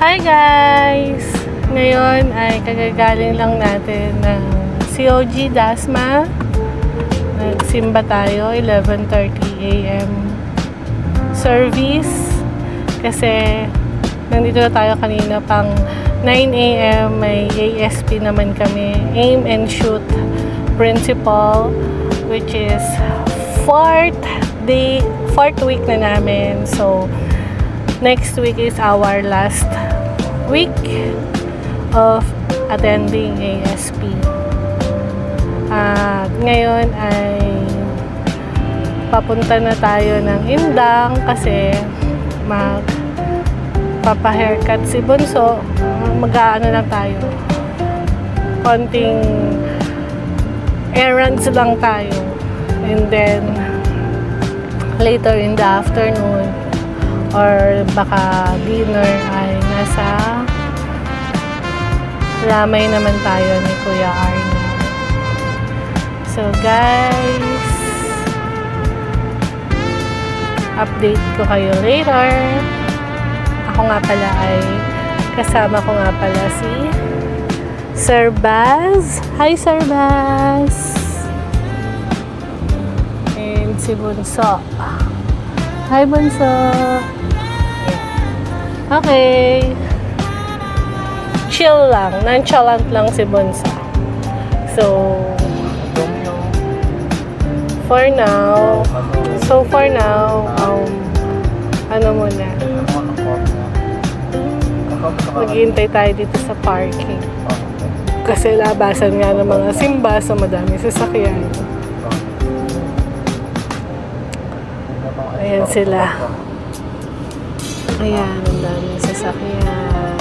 Hi guys! Ngayon ay kagagaling lang natin ng COG Dasma. Nagsimba tayo, 11:30 AM service. Kasi nandito na tayo kanina pang 9 AM. May ASP naman kami. Aim and Shoot Principal, which is fourth week na namin. So, next week is our last week of attending ASP. At ngayon ay papunta na tayo ng Indang kasi magpapa-haircut si Bunso. Mag-aano lang tayo. Konting errands lang tayo. And then later in the afternoon or baka dinner ay nasa Lamay naman tayo ni Kuya Arnie. So guys, update ko kayo later. Ako nga pala ay kasama ko nga pala si Sir Baz. Hi Sir Baz! And si Bunso. Hi Bunso! Okay. Chill lang. Nonchalant lang si Bunso. So, for now, ano muna, maghihintay tayo dito sa parking. Kasi labasan nga ng mga simba, so madami sasakyan. Ayan sila. Ayan, ang daming sasakyan.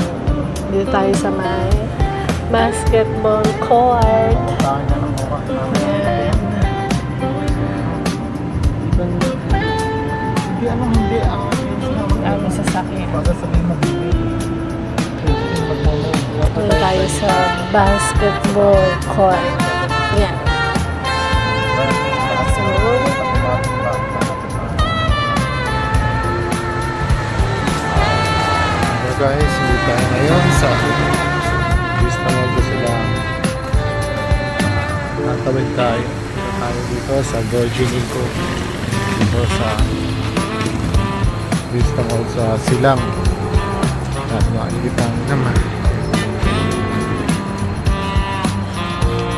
Dito tayo sa may basketball court. Ayan. Hindi ang Daming sasakyan. sabihin mo Dito tayo sa basketball court. Ayan. So, guys, hindi tayo ngayon sa Vista Mall sila. Natawid tayo dito sa Gorginico, dito sa Vista Mall sa Silang. At makikita naman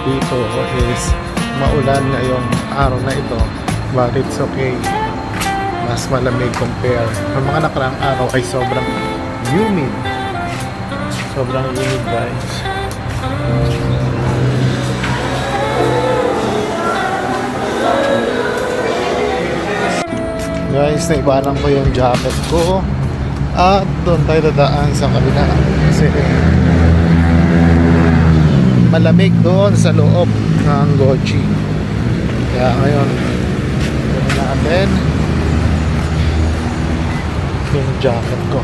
dito is maulan ngayong araw na ito, but it's okay, mas malamig compare sa mga nakaraang araw ay sobrang humid. Sobrang humid guys. Guys, naibanan ko yung jacket ko at doon tayo dadaan sa kabila kasi malamig doon sa loob ng Gochi. Kaya ngayon gawin natin yung jacket ko.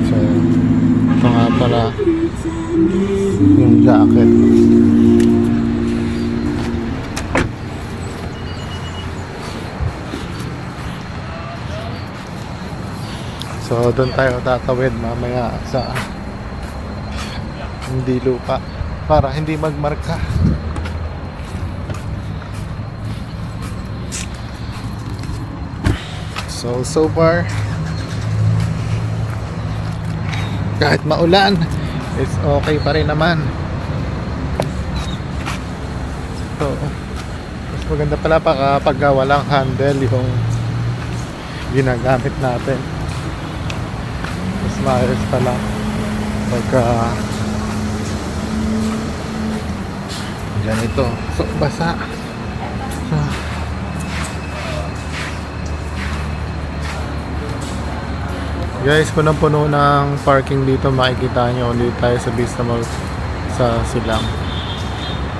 So, ito nga pala yung jacket. So, doon tayo tatawid mamaya sa hindi lupa para hindi magmarka. So far kahit maulan, it's okay pa rin naman. So, mas maganda pala kapag walang handle yung ginagamit natin. Mas maayos pala pagka ganito. So, basa. So, guys, punong-puno ng parking dito. Makikita nyo dito tayo sa Vista Mall sa Silang.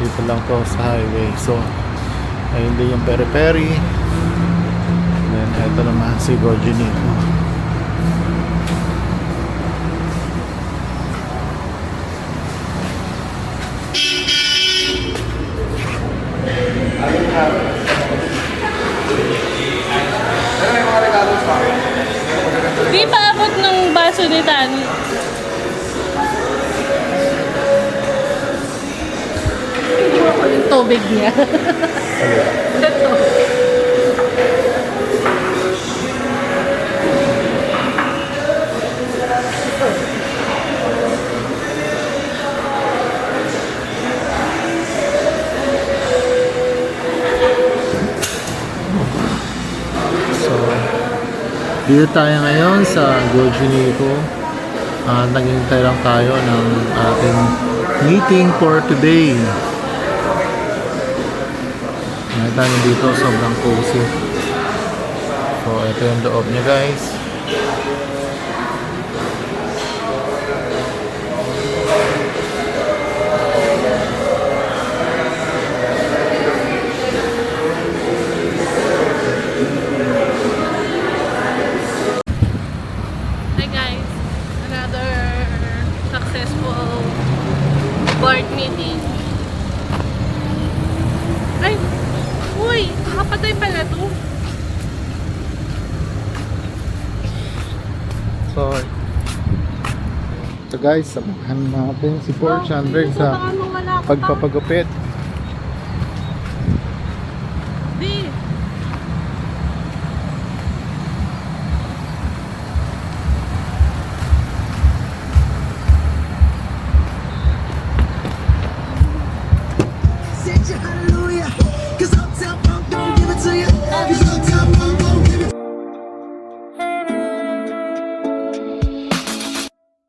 Dito lang to sa highway. So, ay hindi yung peri-peri. Then, ito naman si Gorginico. Viva aso ni Tani. Yung tubig niya. Ito. So, dito tayo ngayon sa Gojinico. Naghihintay lang tayo ng ating meeting for today. Nakita nyo dito, sobrang cozy. So, ito yung loob niya, guys. Hi guys, another successful board meeting. Ay! Uy! Nakapatay pala to. So guys, samahan natin si Porsche Andre sa pagpapagupit.